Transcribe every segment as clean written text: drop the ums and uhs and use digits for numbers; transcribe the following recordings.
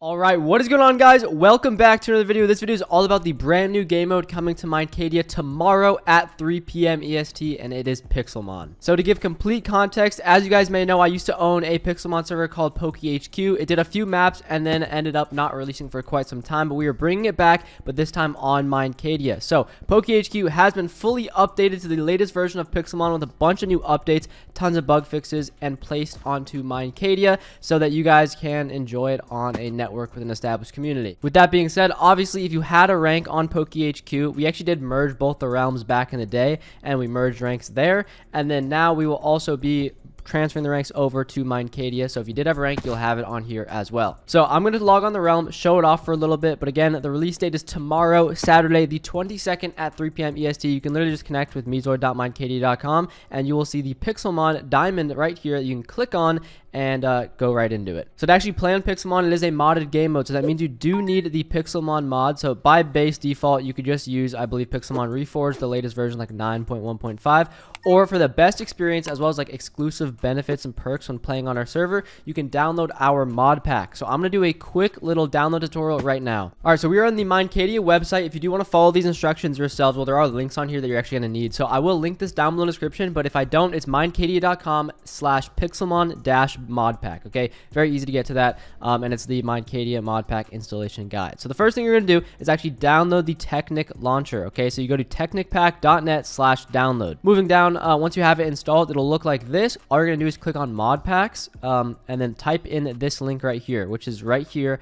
Alright, what is going on, guys? Welcome back to another video. This video is all about the brand new game mode coming to Minecadia tomorrow at 3 p.m. EST, and it is Pixelmon. So to give complete context, as you guys may know, I used to own a Pixelmon server called PokeHQ. It did a few maps and then ended up not releasing for quite some time, but we are bringing it back, but this time on Minecadia. So PokeHQ has been fully updated to the latest version of Pixelmon with a bunch of new updates, tons of bug fixes, and placed onto Minecadia so that you guys can enjoy it on a network with an established community. With that being said, obviously if you had a rank on PokeHQ, we actually did merge both the realms back in the day, and we merged ranks there, and then now we will also be transferring the ranks over to Minecadia. So if you did have a rank, you'll have it on here as well. So I'm going to log on the realm, show it off for a little bit, but again, the release date is tomorrow, Saturday the 22nd at 3 p.m. EST. You can literally just connect with MeeZoid.minecadia.com and you will see the Pixelmon diamond right here that you can click on and go right into it. So to actually play on Pixelmon, it is a modded game mode, so that means you do need the Pixelmon mod. So by base default, you could just use, I believe, Pixelmon Reforged, the latest version, like 9.1.5, or for the best experience as well as like exclusive benefits and perks when playing on our server, you can download our mod pack. So I'm going to do a quick little download tutorial right now. All right, so we are on the Minecadia website. If you do want to follow these instructions yourselves, well, there are links on here that you're actually going to need. So I will link this down below in the description, but if I don't, it's minecadia.com/pixelmon-mod pack. Okay, very easy to get to that, and it's the Minecadia mod pack installation guide. So the first thing you're going to do is actually download the Technic launcher. Okay, so you go to technicpack.net/download. Moving down, once you have it installed, it'll look like this. All you're going to do is click on mod packs, and then type in this link right here, which is right here.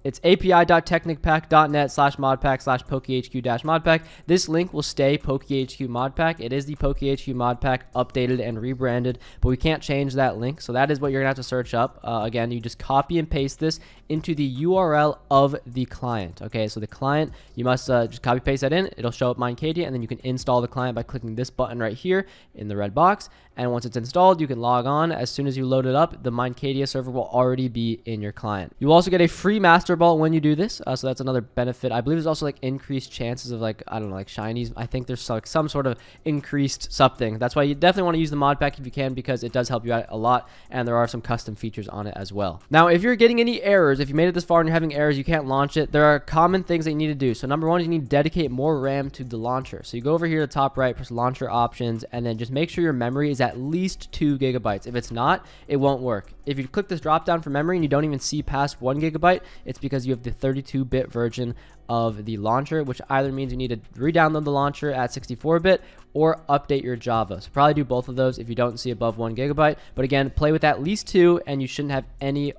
It's api.technicpack.net/modpack/pokehq-modpack. This link will stay PokeHQ modpack. It is the PokeHQ modpack updated and rebranded, but we can't change that link. So that is what you're going to have to search up. Again, you just copy and paste this into the URL of the client. Okay, so the client, you must just copy paste that in. It'll show up Minecadia, and then you can install the client by clicking this button right here in the red box. And once it's installed, you can log on. As soon as you load it up, the Minecadia server will already be in your client. You also get a free Master Ball when you do this, so that's another benefit. I believe there's also like increased chances of like, I don't know, like shinies. I think there's like some sort of increased something. That's why you definitely want to use the mod pack if you can, because it does help you out a lot, and there are some custom features on it as well. Now, if you're getting any errors, if you made it this far and you're having errors, you can't launch it, there are common things that you need to do. So number one is you need to dedicate more RAM to the launcher. So you go over here to the top right, press launcher options, and then just make sure your memory is at least 2 gigabytes. If it's not, it won't work. If you click this drop down for memory and you don't even see past 1 gigabyte, it's because you have the 32-bit version of the launcher, which either means you need to re-download the launcher at 64-bit or update your Java. So probably do both of those if you don't see above 1 gigabyte. But again, play with at least 2 and you shouldn't have any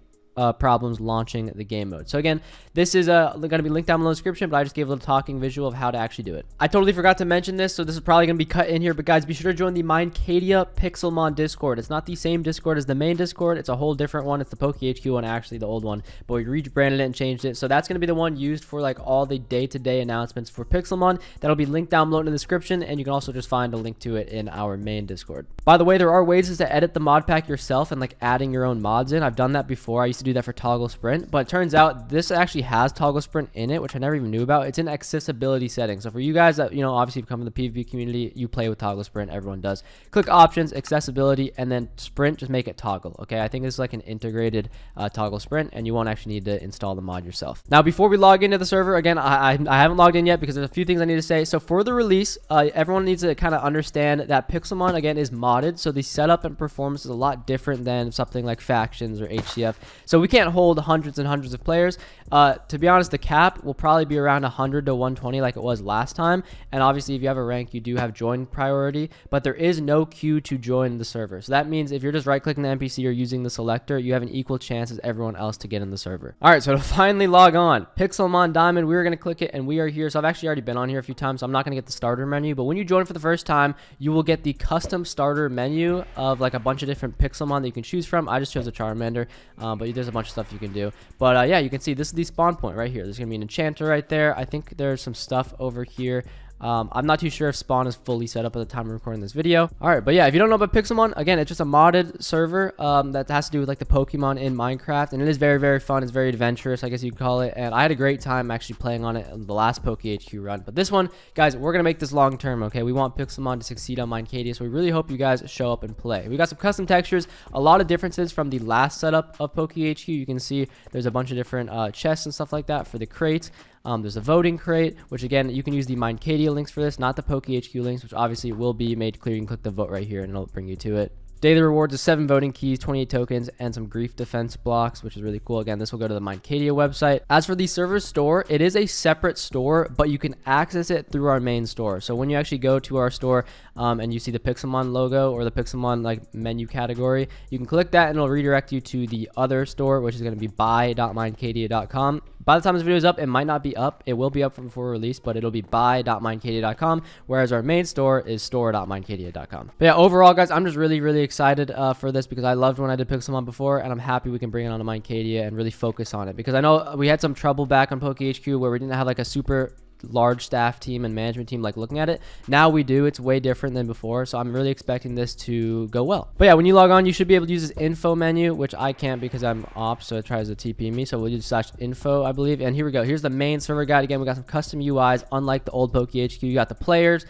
problems launching the game mode. So again, this is going to be linked down below in the description, but I just gave a little talking visual of how to actually do it. I totally forgot to mention this, so this is probably going to be cut in here, but guys, be sure to join the Minecadia Pixelmon Discord. It's not the same Discord as the main Discord. It's a whole different one. It's the PokeHQ one, actually, the old one, but we rebranded it and changed it. So that's going to be the one used for like all the day-to-day announcements for Pixelmon. That'll be linked down below in the description, and you can also just find a link to it in our main Discord. By the way, there are ways to edit the mod pack yourself and like adding your own mods in. I've done that before. I used to do that for Toggle Sprint, but it turns out this actually has Toggle Sprint in it, which I never even knew about. It's in accessibility settings. So for you guys that, you know, obviously come from the PvP community, you play with Toggle Sprint, everyone does. Click options, accessibility, and then sprint, just make it toggle. Okay, I think this is like an integrated Toggle Sprint, and you won't actually need to install the mod yourself. Now, before we log into the server, again, I haven't logged in yet because there's a few things I need to say. So for the release, everyone needs to kind of understand that Pixelmon, again, is modded. So the setup and performance is a lot different than something like Factions or HCF. So we can't hold hundreds and hundreds of players. To be honest, the cap will probably be around 100 to 120 like it was last time, and obviously if you have a rank, you do have join priority, but there is no queue to join the server. So that means if you're just right clicking the NPC or using the selector, you have an equal chance as everyone else to get in the server. All right, so to finally log on, Pixelmon Diamond, we're going to click it and we are here. So I've actually already been on here a few times, so I'm not going to get the starter menu, but when you join for the first time, you will get the custom starter menu of like a bunch of different Pixelmon that you can choose from. I just chose a Charmander, but there's a bunch of stuff you can do. But yeah, you can see this is the spawn point right here. There's gonna be an enchanter right there. I think there's some stuff over here I'm not too sure if spawn is fully set up at the time of recording this video. All right, but yeah, if you don't know about Pixelmon, again, it's just a modded server that has to do with like the Pokemon in Minecraft, and it is very, very fun. It's very adventurous, I guess you'd call it, and I had a great time actually playing on it in the last PokeHQ run. But this one, guys, we're gonna make this long term, okay? We want Pixelmon to succeed on Minecadia, so we really hope you guys show up and play. We got some custom textures, a lot of differences from the last setup of PokeHQ. You can see there's a bunch of different chests and stuff like that for the crates. There's a voting crate, which again, you can use the Minecadia links for this, not the PokeHQ links, which obviously will be made clear. You can click the vote right here and it'll bring you to it. Daily rewards is 7 voting keys, 28 tokens, and some grief defense blocks, which is really cool. Again, this will go to the Minecadia website. As for the server store, it is a separate store, but you can access it through our main store. So when you actually go to our store and you see the Pixelmon logo or the Pixelmon like menu category, you can click that and it'll redirect you to the other store, which is going to be buy.minecadia.com. By the time this video is up, it might not be up. It will be up before release, but it'll be buy.minecadia.com, whereas our main store is store.minecadia.com. But yeah, overall, guys, I'm just really excited for this because I loved when I did Pixelmon before, and I'm happy we can bring it on to Minecadia and really focus on it. Because I know we had some trouble back on PokeHQ where we didn't have like a super large staff team and management team like looking at it. Now we do. It's way different than before, so I'm really expecting this to go well. But yeah, when you log on, you should be able to use this info menu, which I can't because I'm ops, so it tries to TP me. So we'll use /info, I believe. And here we go. Here's the main server guide. Again, we got some custom UIs unlike the old PokeHQ. You got the players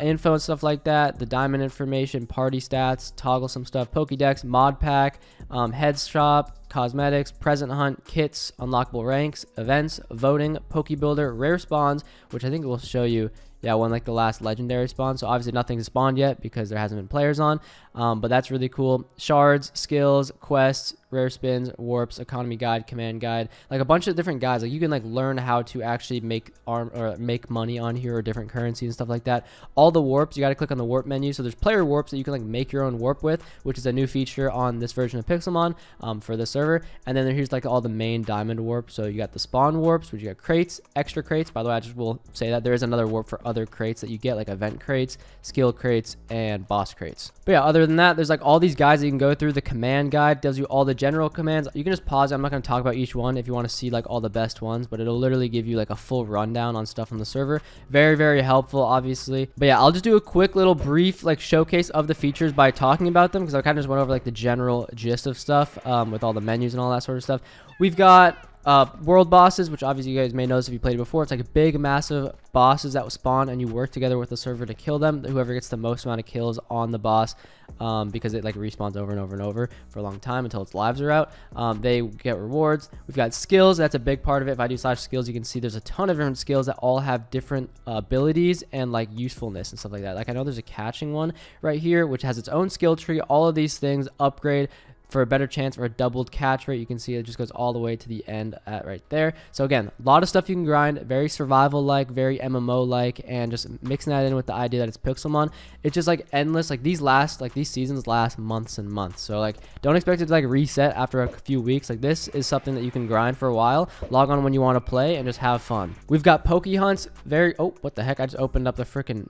info and stuff like that, the diamond information, party stats, toggle some stuff, Pokédex, mod pack, heads shop, cosmetics, present hunt, kits, unlockable ranks, events, voting, Pokebuilder, rare spawns, which I think will show you, yeah, one like the last legendary spawn. So obviously nothing's spawned yet because there hasn't been players on, but that's really cool. Shards, skills, quests, rare spins, warps, economy guide, command guide, like a bunch of different guides. Like you can like learn how to actually make make money on here or different currencies and stuff like that. All the warps, you got to click on the warp menu. So there's player warps that you can like make your own warp with, which is a new feature on this version of Pixelmon for the server. And then here's like all the main diamond warps. So you got the spawn warps, which you got crates, extra crates. By the way, I just will say that there is another warp for other crates that you get, like event crates, skill crates, and boss crates. But yeah, other than that, there's like all these guides that you can go through. The command guide tells you all the general commands. You can just pause it. I'm not going to talk about each one if you want to see like all the best ones, but it'll literally give you like a full rundown on stuff on the server. Very helpful, obviously. But yeah, I'll just do a quick little brief like showcase of the features by talking about them, because I kind of just went over like the general gist of stuff with all the menus and all that sort of stuff. We've got world bosses, which obviously you guys may notice if you played it before. It's like a big massive bosses that will spawn, and you work together with the server to kill them. Whoever gets the most amount of kills on the boss, because it like respawns over and over and over for a long time until its lives are out, they get rewards. We've got skills. That's a big part of it. If I do /skills, you can see there's a ton of different skills that all have different abilities and like usefulness and stuff like that. Like I know there's a catching one right here which has its own skill tree. All of these things upgrade for a better chance for a doubled catch rate. You can see it just goes all the way to the end at right there. So again, a lot of stuff you can grind, very survival like, very MMO like, and just mixing that in with the idea that it's Pixelmon, it's just like endless. Like these seasons last months and months, so like don't expect it to like reset after a few weeks. Like this is something that you can grind for a while, log on when you want to play, and just have fun. We've got Poke Hunts. Oh, what the heck, I just opened up the freaking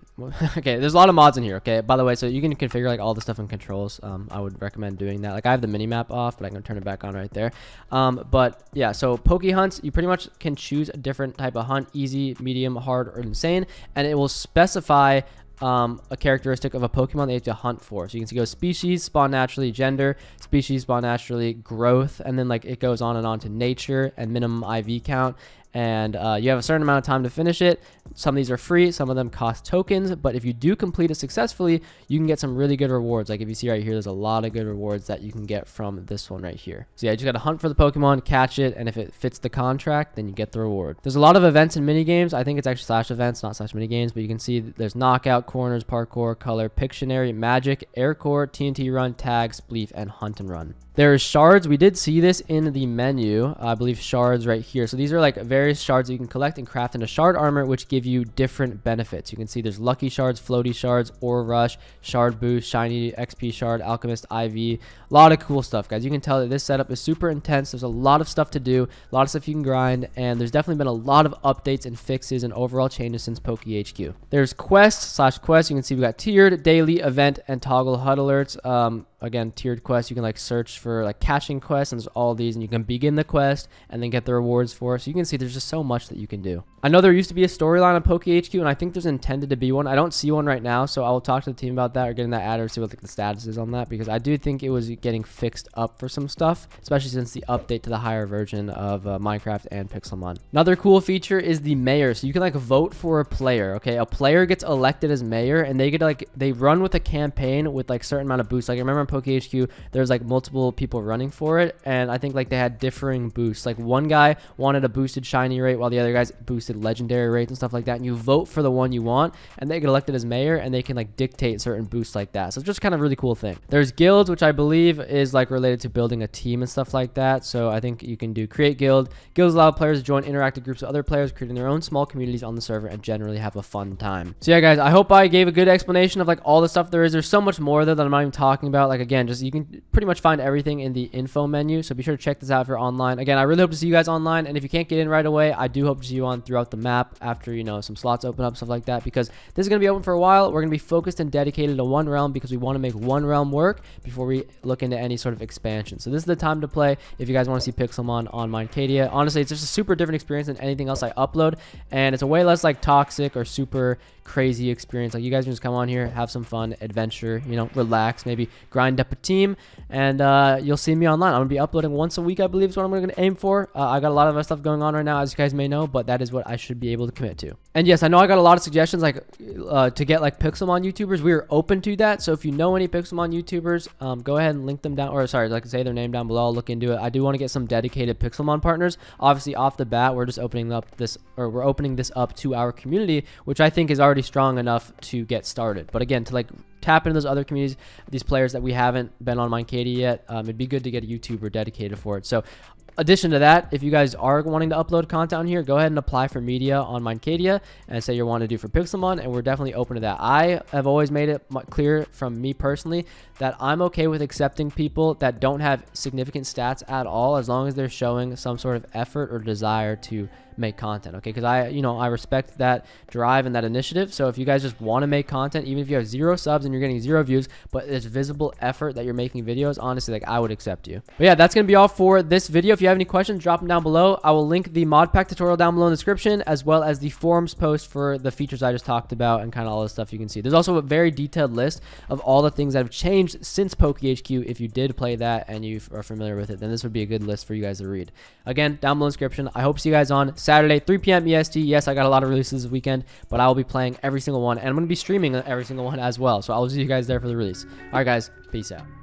okay, there's a lot of mods in here. Okay, by the way, so you can configure like all the stuff in controls. I would recommend doing that. Like I have the mini map off, but I can turn it back on right there. But yeah, so Poke Hunts, you pretty much can choose a different type of hunt: easy, medium, hard, or insane, and it will specify a characteristic of a Pokemon that you have to hunt for. So you can go species, spawn naturally, gender, species, spawn naturally, growth, and then like it goes on and on to nature and minimum IV count. And you have a certain amount of time to finish it. Some of these are free, some of them cost tokens, but if you do complete it successfully, you can get some really good rewards. Like if you see right here, there's a lot of good rewards that you can get from this one right here. So yeah, you just got to hunt for the Pokemon, catch it, and if it fits the contract, then you get the reward. There's a lot of events and mini games. I think it's actually /events, not /mini games, but you can see there's knockout, corners, parkour, color, Pictionary, magic, aircore, TNT run, tag, spleef, and hunt and run. There's shards. We did see this in the menu. I believe shards right here. So these are like various shards that you can collect and craft into shard armor, which give you different benefits. You can see there's lucky shards, floaty shards, ore rush, shard boost, shiny XP shard, alchemist, IV. A lot of cool stuff, guys. You can tell that this setup is super intense. There's a lot of stuff to do, a lot of stuff you can grind, and there's definitely been a lot of updates and fixes and overall changes since PokeHQ. There's quests. You can see we got tiered, daily, event, and toggle HUD alerts. again, tiered quests. You can like search for like catching quests, and there's all these, and you can begin the quest and then get the rewards for it. So you can see there's just so much that you can do. I know there used to be a storyline on PokeHQ, and I think there's intended to be one. I don't see one right now, so I will talk to the team about that or getting that added or see what like the status is on that, because I do think it was getting fixed up for some stuff, especially since the update to the higher version of Minecraft and Pixelmon. Another cool feature is the mayor. So you can like vote for a player. Okay, a player gets elected as mayor, and they get like they run with a campaign with like certain amount of boosts. Like I remember in PokeHQ, there's like multiple people running for it, and I think like they had differing boosts. Like one guy wanted a boosted shiny rate, while the other guys boosted legendary rates and stuff like that. And you vote for the one you want, and they get elected as mayor, and they can like dictate certain boosts like that. So it's just kind of a really cool thing. There's guilds, which I believe is like related to building a team and stuff like that. So I think you can do create guild. Guilds allow players to join interactive groups with other players, creating their own small communities on the server and generally have a fun time. So yeah, guys, I hope I gave a good explanation of like all the stuff there is. There's so much more there that I'm not even talking about. Like again, just you can pretty much find everything in the info menu. So be sure to check this out if you're online. Again, I really hope to see you guys online, and if you can't get in right away, I do hope to see you on throughout the map after, you know, some slots open up, stuff like that, because this is going to be open for a while. We're going to be focused and dedicated to one realm because we want to make one realm work before we look into any sort of expansion. So this is the time to play if you guys want to see Pixelmon on Minecadia. Honestly, it's just a super different experience than anything else I upload, and it's a way less like toxic or super crazy experience. Like you guys can just come on here, have some fun, adventure, you know, relax, maybe grind up a team, and you'll see me online. I'm gonna be uploading once a week, I believe is what I'm gonna aim for. I got a lot of other stuff going on right now, as you guys may know, but that is what I should be able to commit to. And yes, I know I got a lot of suggestions like to get like Pixelmon YouTubers. We are open to that, so if you know any Pixelmon YouTubers, go ahead and link them down, or sorry, like say their name down below. I'll look into it. I do want to get some dedicated Pixelmon partners. Obviously off the bat, we're just opening up this, or we're opening this up to our community, which I think is already strong enough to get started. But again, to like tap into those other communities, these players that we haven't been on Minecadia yet, it'd be good to get a YouTuber dedicated for it. So addition to that, if you guys are wanting to upload content on here, go ahead and apply for media on Minecadia and say you want to do for Pixelmon, and we're definitely open to that. I have always made it clear from me personally that I'm okay with accepting people that don't have significant stats at all, as long as they're showing some sort of effort or desire to make content. Okay, because I respect that drive and that initiative. So if you guys just want to make content, even if you have 0 subs and you're getting 0 views, but it's visible effort that you're making videos, honestly, like I would accept you. But yeah, that's gonna be all for this video. If you have any questions, drop them down below. I will link the mod pack tutorial down below in the description, as well as the forums post for the features I just talked about and kind of all the stuff you can see. There's also a very detailed list of all the things that have changed since PokeHQ. If you did play that and you are familiar with it, then this would be a good list for you guys to read. Again, down below in the description. I hope to see you guys on Saturday, 3 p.m. EST. Yes, I got a lot of releases this weekend, but I will be playing every single one, and I'm going to be streaming every single one as well. So I'll see you guys there for the release. All right, guys, peace out.